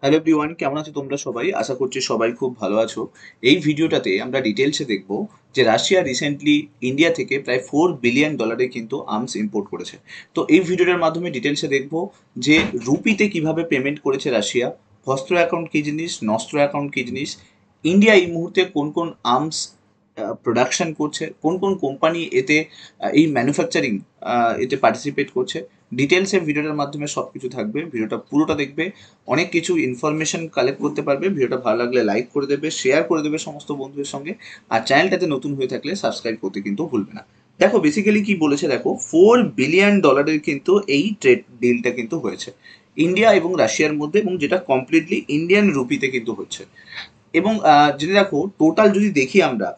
Hello everyone, কেমন আছো তোমরা সবাই? আশা করছি সবাই খুব ভালো আছো। এই ভিডিওটাতে আমরা ডিটেলসে দেখব যে রাশিয়া রিসেন্টলি ইন্ডিয়া থেকে প্রায় $4 বিলিয়ন কিন্তু আর্মস ইম্পোর্ট করেছে। তো এই ভিডিওটার মাধ্যমে ডিটেলসে দেখব যে রুপিতে কিভাবে পেমেন্ট করেছে রাশিয়া, হস্ত্র অ্যাকাউন্ট কী জিনিস, নস্ত্র অ্যাকাউন্ট কী জিনিস, ইন্ডিয়া এই মুহূর্তে কোন কোন আর্মস প্রোডাকশন করছে, কোন কোন কোম্পানি এতে এই ম্যানুফ্যাকচারিং এতে পার্টিসিপেট করছে। ডিটেলসে ভিডিওটার মাধ্যমে সব কিছু থাকবে, ভিডিওটা পুরোটা দেখবে, অনেক কিছু ইনফরমেশন কালেক্ট করতে পারবে। ভিডিওটা ভালো লাগলে লাইক করে দেবে, শেয়ার করে দেবে সমস্ত বন্ধুদের সঙ্গে। আর চ্যানেলটাতে নতুন হয়ে থাকলে সাবস্ক্রাইব করতে কিন্তু ভুলবে না। দেখো বেসিক্যালি কি বলেছে, দেখো $4 বিলিয়ন কিন্তু এই ট্রেড ডিলটা কিন্তু হয়েছে ইন্ডিয়া এবং রাশিয়ার মধ্যে, এবং যেটা কমপ্লিটলি ইন্ডিয়ান রুপিতে কিন্তু হচ্ছে। এবং যদি দেখো টোটাল যদি দেখি আমরা,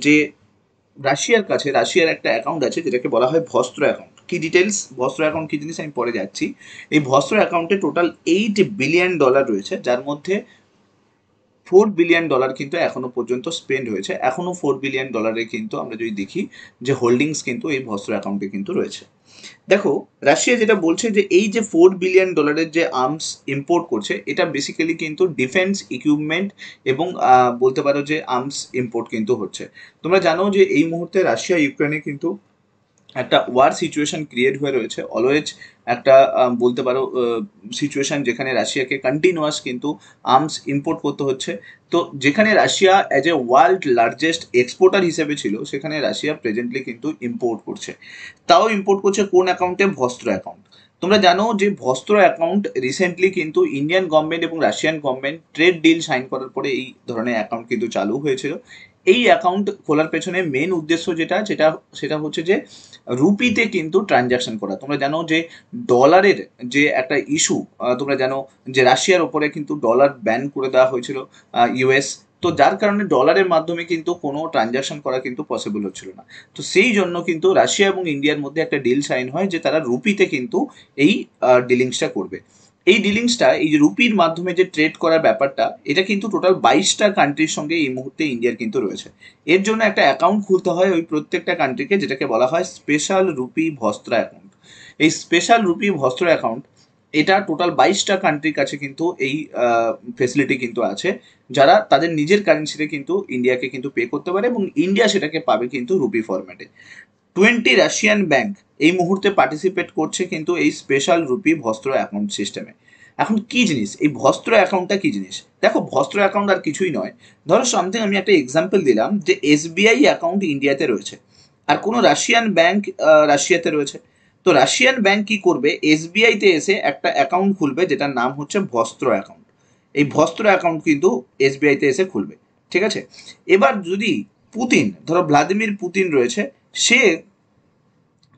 যে রাশিয়ার কাছে রাশিয়ার একটা অ্যাকাউন্ট আছে যেটাকে বলা হয় ভস্ত্র অ্যাকাউন্ট। কি ডিটেলস ভস্ত্র অ্যাকাউন্ট কি জিনিস আমি পরে যাচ্ছি। এই ভস্ত্র অ্যাকাউন্টে টোটাল $8 বিলিয়ন রয়েছে, যার মধ্যে $4 বিলিয়ন কিন্তু এখনো পর্যন্ত স্পেন্ড হয়েছে। এখনো $4 বিলিয়ন কিন্তু আমরা যদি দেখি যে হোল্ডিংস কিন্তু এই ভস্ত্র অ্যাকাউন্টে কিন্তু রয়েছে। দেখো রাশিয়া যেটা বলছে যে এই যে $4 বিলিয়ন যে আর্মস ইম্পোর্ট করছে, এটা বেসিক্যালি কিন্তু ডিফেন্স ইকুইপমেন্ট এবং বলতে পারো যে আর্মস ইম্পোর্ট কিন্তু হচ্ছে। তোমরা জানো যে এই মুহূর্তে রাশিয়া ইউক্রেনে কিন্তু একটা ওয়ার সিচুয়েশন ক্রিয়েট হয়ে রয়েছে। অলওয়েজ একটা বলতে পারো সিচুয়েশন যেখানে রাশিয়াকে কন্টিনিউয়াস কিন্তু আর্মস ইম্পোর্ট করতে হচ্ছে। তো যেখানে Russia as a world largest exporter হিসেবে ছিল, সেখানে রাশিয়া প্রেজেন্টলি কিন্তু ইম্পোর্ট করছে। তাও ইম্পোর্ট করছে কোন অ্যাকাউন্টে? Vostro account. তোমরা জানো যে ভস্ত্র অ্যাকাউন্ট রিসেন্টলি কিন্তু ইন্ডিয়ান গভর্নমেন্ট এবং Russian government trade deal sign করার পরে এই ধরনের অ্যাকাউন্ট কিন্তু চালু হয়েছিল। এই অ্যাকাউন্ট খোলার পেছনে মেন উদ্দেশ্য যেটা সেটা সেটা হচ্ছে যে রুপিতে কিন্তু ট্রানজাকশন করা। তোমরা জানো যে ডলারের যে একটা ইস্যু, তোমরা জানো যে রাশিয়ার ওপরে কিন্তু ডলার ব্যান করে দেওয়া হয়েছিল ইউএস। তো যার কারণে ডলারের মাধ্যমে কিন্তু কোনো ট্রানজাকশন করা কিন্তু পসিবল হচ্ছিল না। তো সেই জন্য কিন্তু রাশিয়া এবং ইন্ডিয়ার মধ্যে একটা ডিল সাইন হয় যে তারা রুপিতে কিন্তু এই ডিলিংসটা করবে। এই ডিলিংসটা, এই যে রুপির মাধ্যমে যে ট্রেড করার ব্যাপারটা, এটা কিন্তু টোটাল 22টা কান্ট্রির সঙ্গে এই মুহূর্তে ইন্ডিয়ার কিন্তু রয়েছে। এর জন্য একটা অ্যাকাউন্ট খুলতে হয় ওই প্রত্যেকটা কান্ট্রিকে, যেটাকে বলা হয় স্পেশাল রুপি ভস্ত্র অ্যাকাউন্ট। এই স্পেশাল রুপি ভস্ত্র অ্যাকাউন্ট, এটা টোটাল 22টা কান্ট্রির কাছে কিন্তু এই ফেসিলিটি কিন্তু আছে, যারা তাদের নিজের কারেন্সিতে কিন্তু ইন্ডিয়াকে কিন্তু পে করতে পারে, এবং ইন্ডিয়া সেটাকে পাবে কিন্তু রুপি ফরম্যাটে। 20 রাশিয়ান ব্যাংক এই মুহূর্তে পার্টিসিপেট করছে কিন্তু এই স্পেশাল রুপি ভস্ত্র অ্যাকাউন্ট সিস্টেমে। এখন কি জিনিস এই ভস্ত্র অ্যাকাউন্টটা? কি জিনিস দেখো, ভস্ত্র অ্যাকাউন্ট আর কিছুই নয়। ধরো সামথিং আমি একটা এক্সাম্পল দিলাম যে এসবিআই অ্যাকাউন্ট ইন্ডিয়াতে রয়েছে, আর কোনো রাশিয়ান ব্যাংক রাশিয়াতে রয়েছে। তো রাশিয়ান ব্যাংক কি করবে? এসবিআইতে এসে একটা অ্যাকাউন্ট খুলবে যেটার নাম হচ্ছে ভস্ত্র অ্যাকাউন্ট। এই ভস্ত্র অ্যাকাউন্ট কিন্তু এসবিআইতে এসে খুলবে। ঠিক আছে। এবার যদি পুতিন, ধরো ভ্লাদিমির পুতিন রয়েছে, সে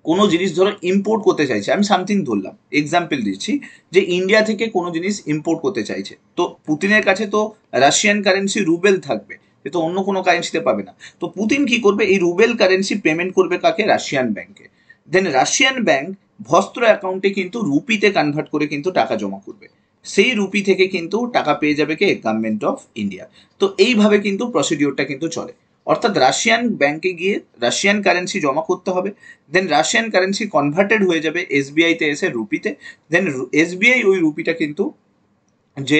কোনো জিনিস ধরো ইম্পোর্ট করতে চাইছে, আমি সামথিং ধরলাম, এক্সাম্পল দিচ্ছি, যে ইন্ডিয়া থেকে কোনো জিনিস ইম্পোর্ট করতে চাইছে, তো পুতিনের কাছে তো রাশিয়ান কারেন্সি রুবেল থাকবে, সে তো অন্য কোনো কারেন্সিতে পাবে না। তো পুতিন কি করবে? এই রুবেল কারেন্সি পেমেন্ট করবে কাকে? রাশিয়ান ব্যাংকে। দেন রাশিয়ান ব্যাংক ভস্ত্র অ্যাকাউন্টে কিন্তু রুপিতে কনভার্ট করে কিন্তু টাকা জমা করবে। সেই রুপি থেকে কিন্তু টাকা পেয়ে যাবে কে? Government of India. তো এইভাবে কিন্তু প্রসিডিওরটা কিন্তু চলে। অর্থাৎ রাশিয়ান ব্যাংকে গিয়ে রাশিয়ান কারেন্সি জমা করতে হবে, দেন রাশিয়ান কারেন্সি কনভার্টেড হয়ে যাবে এসবিআইতে এসে রুপিতে। দেন এসবিআই ওই রুপিটা কিন্তু যে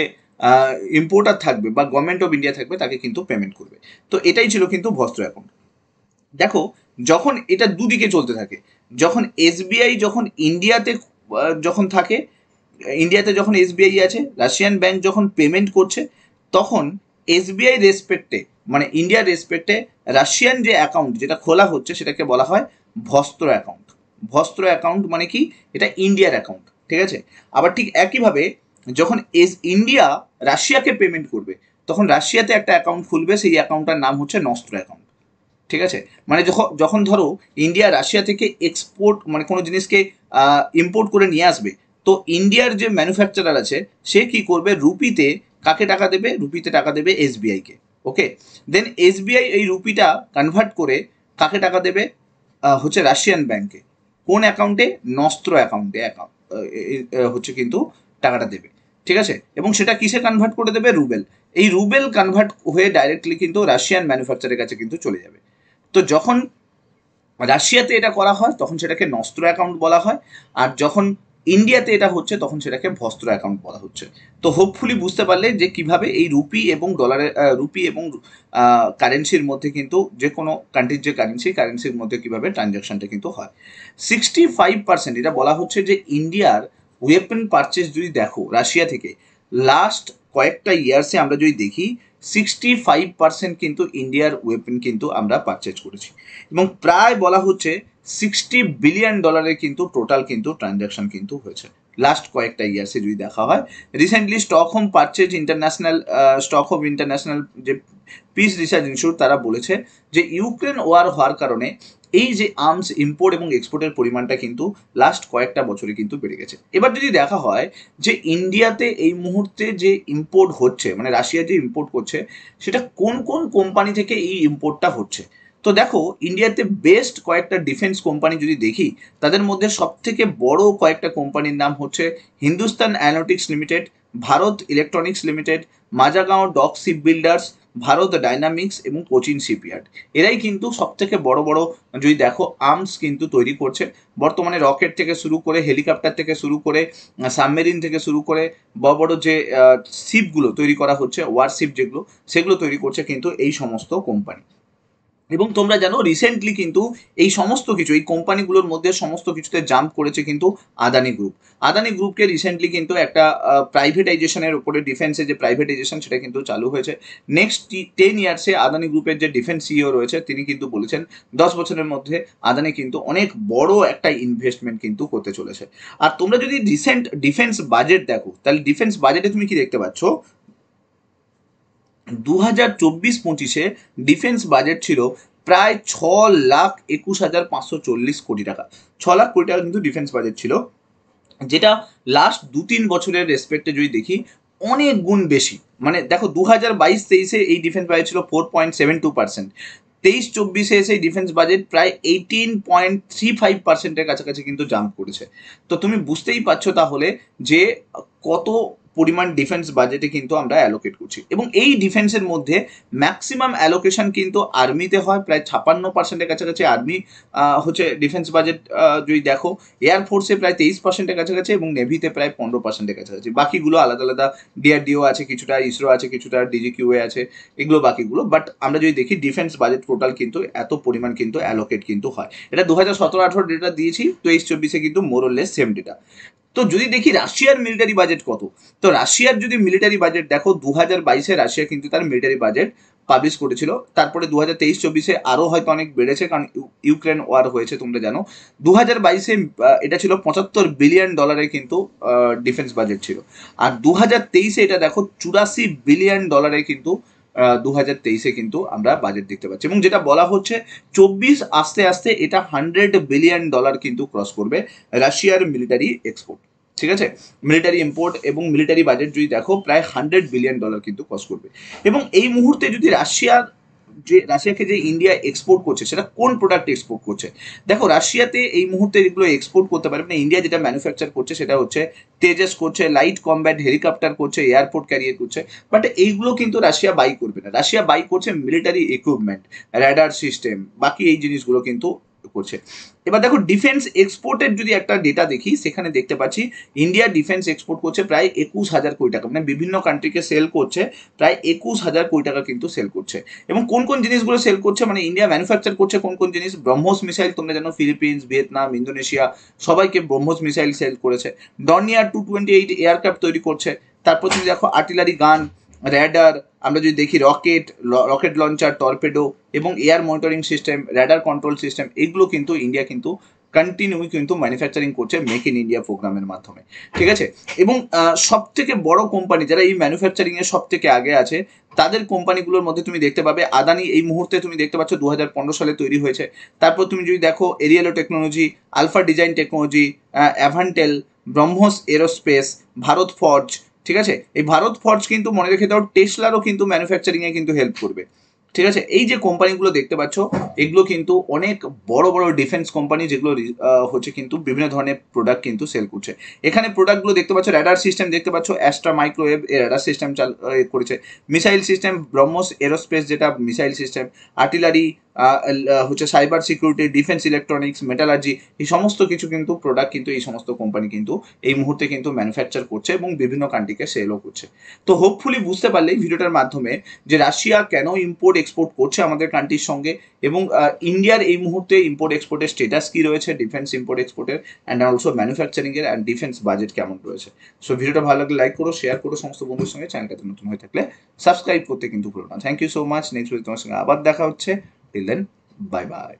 ইম্পোর্টার থাকবে বা গভর্নমেন্ট অফ ইন্ডিয়া থাকবে তাকে কিন্তু পেমেন্ট করবে। তো এটাই ছিল কিন্তু ভস্ত্র অ্যাকাউন্ট। দেখো যখন এটা দুদিকে চলতে থাকে, যখন এসবিআই যখন ইন্ডিয়াতে যখন থাকে, ইন্ডিয়াতে যখন এসবিআই আছে, রাশিয়ান ব্যাংক যখন পেমেন্ট করছে, তখন এসবিআই রেসপেক্টে, মানে ইন্ডিয়ার রেসপেক্টে রাশিয়ান যে অ্যাকাউন্ট যেটা খোলা হচ্ছে সেটাকে বলা হয় ভস্ত্র অ্যাকাউন্ট। ভস্ত্র অ্যাকাউন্ট মানে কি? এটা ইন্ডিয়ার অ্যাকাউন্ট। ঠিক আছে। আবার ঠিক একইভাবে যখন ইন্ডিয়া রাশিয়াকে পেমেন্ট করবে, তখন রাশিয়াতে একটা অ্যাকাউন্ট খুলবে, সেই অ্যাকাউন্টটার নাম হচ্ছে নস্ত্র অ্যাকাউন্ট। ঠিক আছে। মানে যখন যখন ধরো ইন্ডিয়া রাশিয়া থেকে এক্সপোর্ট, মানে কোনো জিনিসকে ইম্পোর্ট করে নিয়ে আসবে, তো ইন্ডিয়ার যে ম্যানুফ্যাকচারার আছে সে কি করবে? রুপিতে কাকে টাকা দেবে? রুপিতে টাকা দেবে এসবিআইকে। ওকে। দেন এসবিআই এই রুপিটা কনভার্ট করে কাকে টাকা দেবে? হচ্ছে রাশিয়ান ব্যাংকে। কোন অ্যাকাউন্টে? নস্ত্র অ্যাকাউন্টে হচ্ছে কিন্তু টাকাটা দেবে। ঠিক আছে। এবং সেটা কিসে কনভার্ট করে দেবে? রুবেল। এই রুবেল কনভার্ট হয়ে ডাইরেক্টলি কিন্তু রাশিয়ান ম্যানুফ্যাকচারের কাছে কিন্তু চলে যাবে। তো যখন রাশিয়াতে এটা করা হয় তখন সেটাকে নস্ত্র অ্যাকাউন্ট বলা হয়। আর যখন ইন্ডিয়াতে এটা হচ্ছে তখন সেটাকে ভস্ত্র অ্যাকাউন্ট বলা হচ্ছে। তো হোপফুলি বুঝতে পারলে যে কিভাবে এই রুপি এবং ডলারের রুপি এবং কারেন্সির মধ্যে কিন্তু যে কোনো কান্ট্রির যে কারেন্সির মধ্যে কিভাবে ট্রানজ্যাকশনটা কিন্তু হয়। 65% এটা বলা হচ্ছে যে ইন্ডিয়ার ওয়েপন পারচেস যদি দেখো রাশিয়া থেকে লাস্ট কয়েকটা ইয়ার্সে আমরা যদি দেখি 65% কিন্তু ইন্ডিয়ার ওয়েপন কিন্তু আমরা পারচেজ করেছি, এবং প্রায় বলা হচ্ছে $60 বিলিয়ন কিন্তু টোটাল কিন্তু ট্রানজ্যাকশন কিন্তু হয়েছে লাস্ট কয়েকটা ইয়ার্সে যদি দেখা হয়। Recently Stockholm purchase international Stockholm international যে পিস রিসার্চ ইনস্টিটিউট তারা বলেছে যে ইউক্রেন ওয়ার হওয়ার কারণে এই যে আর্মস ইম্পোর্ট এবং এক্সপোর্টের পরিমাণটা কিন্তু লাস্ট কয়েকটা বছরে কিন্তু বেড়ে গেছে। এবার যদি দেখা হয় যে ইন্ডিয়াতে এই মুহূর্তে যে ইম্পোর্ট হচ্ছে, মানে রাশিয়া যে ইম্পোর্ট করছে, সেটা কোন কোন কোম্পানি থেকে এই ইম্পোর্টটা হচ্ছে। তো দেখো ইন্ডিয়াতে বেস্ট কয়েকটা ডিফেন্স কোম্পানি যদি দেখি, তাদের মধ্যে সবথেকে বড় কয়েকটা কোম্পানির নাম হচ্ছে Hindustan Aeronautics Limited, Bharat Electronics Limited, Mazagaon Dock Ship Builders, Bharat Dynamics এবং কোচিন শিপইয়ার্ড। এরাই কিন্তু সবথেকে বড় বড় যদি দেখো আর্মস কিন্তু তৈরি করছে বর্তমানে। রকেট থেকে শুরু করে হেলিকপ্টার থেকে শুরু করে সাবমেরিন থেকে শুরু করে বড় বড় যে শিপগুলো তৈরি করা হচ্ছে, ওয়ারশিপ যেগুলো, সেগুলো তৈরি করছে কিন্তু এই সমস্ত কোম্পানি। এবং তোমরা জানো রিসেন্টলি কিন্তু এই সমস্ত কিছু, এই কোম্পানিগুলোর মধ্যে সমস্ত কিছুতে জাম্প করেছে কিন্তু আদানি গ্রুপ। আদানি গ্রুপকে রিসেন্টলি কিন্তু একটা প্রাইভেটাইজেশনের উপরে, ডিফেন্সের যে প্রাইভেটাইজেশন সেটা কিন্তু চালু হয়েছে। নেক্সট 10 ইয়ার্সে আদানি গ্রুপের যে ডিফেন্স সিইও রয়েছে তিনি কিন্তু বলেছেন 10 বছরের মধ্যে আদানি কিন্তু অনেক বড় একটা ইনভেস্টমেন্ট কিন্তু করতে চলেছে। আর তোমরা যদি রিসেন্ট ডিফেন্স বাজেট দেখো, তাহলে ডিফেন্স বাজেটে তুমি কি দেখতে পাচ্ছ, 2024-25 ডিফেন্স বাজেট ছিল প্রায় 6,21,540 টাকা। 6 লাখ কোটি টাকা কিন্তু ডিফেন্স বাজেট ছিল, যেটা লাস্ট 2-3 বছরের রেসপেক্টে যদি দেখি অনেক গুণ বেশি। মানে দেখো 2022-23 এই ডিফেন্স বাজেট ছিল 4.72%, 23-24 এসে ডিফেন্স বাজেট প্রায় 18.35%-এর কাছাকাছি কিন্তু জাম্প করেছে। তো তুমি বুঝতেই পারছো তাহলে যে কত পরিমাণ ডিফেন্স বাজেটে কিন্তু আমরা অ্যালোকেট করছি। এবং এই ডিফেন্সের মধ্যে ম্যাক্সিমাম অ্যালোকেশন কিন্তু আর্মিতে হয়, প্রায় 56%-এর কাছাকাছি আর্মি হচ্ছে ডিফেন্স বাজেট যদি দেখো। এয়ারফোর্সে প্রায় 23%-এর কাছাকাছি এবং নেভিতে প্রায় 15%-এর কাছাকাছি। বাকিগুলো আলাদা আলাদা, ডিআরডিও আছে কিছুটা, ইসরো আছে কিছুটা, ডিজিকিউএ আছে, এগুলো বাকিগুলো। বাট আমরা যদি দেখি ডিফেন্স বাজেট টোটাল কিন্তু এত পরিমাণ কিন্তু অ্যালোকেট কিন্তু হয়। এটা 2017-18 ডেটা দিয়েছি, 23-24 কিন্তু মোরলেস সেম ডেটা। তো যদি দেখি রাশিয়ার মিলিটারি বাজেট কত, তো রাশিয়ার যদি মিলিটারি বাজেট দেখো 2022-এ রাশিয়া কিন্তু তার মিলিটারি বাজেট পাবলিশ করেছিল। তারপরে 2023-24 আরও হয়তো অনেক বেড়েছে, কারণ ইউক্রেন ওয়ার হয়েছে তোমরা জানো। 2022-এ এটা ছিল $75 বিলিয়ন কিন্তু ডিফেন্স বাজেট ছিল। আর 2023-এ এটা দেখো $84 বিলিয়ন কিন্তু 2023-এ কিন্তু আমরা বাজেট দেখতে পাচ্ছি। এবং যেটা বলা হচ্ছে 24 আস্তে আস্তে এটা $100 বিলিয়ন কিন্তু ক্রস করবে রাশিয়ার মিলিটারি এক্সপোর্ট। ঠিক আছে, মিলিটারি ইম্পোর্ট এবং মিলিটারি বাজেট যদি দেখো প্রায় $100 বিলিয়ন কিন্তু ক্রস করবে। এবং এই মুহূর্তে যদি রাশিয়াকে যে ইন্ডিয়া এক্সপোর্ট করছে সেটা কোন প্রোডাক্ট এক্সপোর্ট করছে, দেখো রাশিয়াতে এই মুহূর্তে যেগুলো এক্সপোর্ট করতে পারে, মানে ইন্ডিয়া যেটা ম্যানুফ্যাকচার করছে সেটা হচ্ছে তেজস করছে, লাইট কমব্যাট হেলিকপ্টার করছে, এয়ারপোর্ট ক্যারিয়ার করছে। বাট এইগুলো কিন্তু রাশিয়া বাই করবে না, রাশিয়া বাই করছে মিলিটারি ইকুইপমেন্ট, র্যাডার সিস্টেম, বাকি এই জিনিসগুলো কিন্তু করছে। এবার দেখো ডিফেন্স এক্সপোর্টের যদি একটা ডেটা দেখি, সেখানে দেখতে পাচ্ছি ইন্ডিয়া ডিফেন্স এক্সপোর্ট করছে প্রায় 21,000 কোটি টাকা, মানে বিভিন্ন কান্ট্রিকে সেল করছে প্রায় 21,000 কোটি টাকা কিন্তু সেল করছে। এবং কোন কোন জিনিসগুলো সেল করছে, মানে ইন্ডিয়া ম্যানুফ্যাকচার করছে কোন কোন জিনিস, ব্রহ্মোস মিসাইল তোমরা জানো, ফিলিপিন্স, ভিয়েতনাম, ইন্দোনেশিয়া সবাইকে ব্রহ্মোস মিসাইল সেল করেছে। ডর্নিয়ার 228 এয়ারক্রাফট তৈরি করছে। তারপর তুমি দেখো আর্টিলারি গান, র্যাডার, আমরা যদি দেখি রকেট লঞ্চার, টর্পেডো এবং air monitoring system, radar control system, এগুলো কিন্তু ইন্ডিয়া কিন্তু কন্টিনিউ কিন্তু ম্যানুফ্যাকচারিং করছে মেক ইন ইন্ডিয়া প্রোগ্রামের মাধ্যমে। ঠিক আছে, এবং সব থেকে বড় কোম্পানি যারা এই ম্যানুফ্যাকচারিং এর সব থেকে আগে আছে, তাদের কোম্পানিগুলোর মধ্যে তুমি দেখতে পাবে আদানি এই মুহূর্তে তুমি দেখতে পাচ্ছ 2015 সালে তৈরি হয়েছে। তারপর তুমি যদি দেখো Aerolloy Technology, Alpha Design Technology, Avantel, BrahMos Aerospace, Bharat Forge. ঠিক আছে, এই ভারত ফর্জ কিন্তু মনে রেখে দাও টেসলারও কিন্তু ম্যানুফ্যাকচারিংয়ে কিন্তু হেল্প করবে। ঠিক আছে, এই যে কোম্পানিগুলো দেখতে পাচ্ছ এগুলো কিন্তু অনেক বড় বড় ডিফেন্স কোম্পানি, যেগুলো হচ্ছে কিন্তু বিভিন্ন ধরনের প্রোডাক্ট কিন্তু সেল করছে। এখানে প্রোডাক্টগুলো দেখতে পাচ্ছ, র্যাডার সিস্টেম দেখতে পাচ্ছ, অ্যাস্ট্রা মাইক্রোওয়েভ র্যাডার সিস্টেম করেছে, মিসাইল সিস্টেম ব্রহ্মোস এরোস্পেস যেটা মিসাইল সিস্টেম, আর্টিলারি হচ্ছে cyber security, defence electronics, metallurgy, এই সমস্ত কিছু কিন্তু প্রোডাক্ট কিন্তু এই সমস্ত কোম্পানি কিন্তু এই মুহূর্তে কিন্তু ম্যানুফ্যাকচার করছে এবং বিভিন্ন কান্ট্রিকে সেলও করছে। তো হোপফুলি বুঝতে পারলে এই ভিডিওটার মাধ্যমে যে রাশিয়া কেন ইম্পোর্ট এক্সপোর্ট করছে আমাদের কান্ট্রির সঙ্গে, এবং ইন্ডিয়ার এই মুহূর্তে ইম্পোর্ট এক্সপোর্টের স্টেটাস কী রয়েছে, ডিফেন্স ইম্পোর্ট এক্সপোর্টের অ্যান্ড অলসো ম্যানুফ্যাকচারিংয়ের অ্যান্ড ডিফেন্স বাজেট কেমন রয়েছে। সো ভিডিওটা ভালো লাগলে লাইক করো, শেয়ার করো সমস্ত বন্ধুর সঙ্গে, চ্যানেলটাতে নতুন হয়ে থাকলে সাবস্ক্রাইব করতে কিন্তু ভুলো না। Thank you so much. Next week তোমার সঙ্গে আবার দেখা হচ্ছে। Till then, bye by.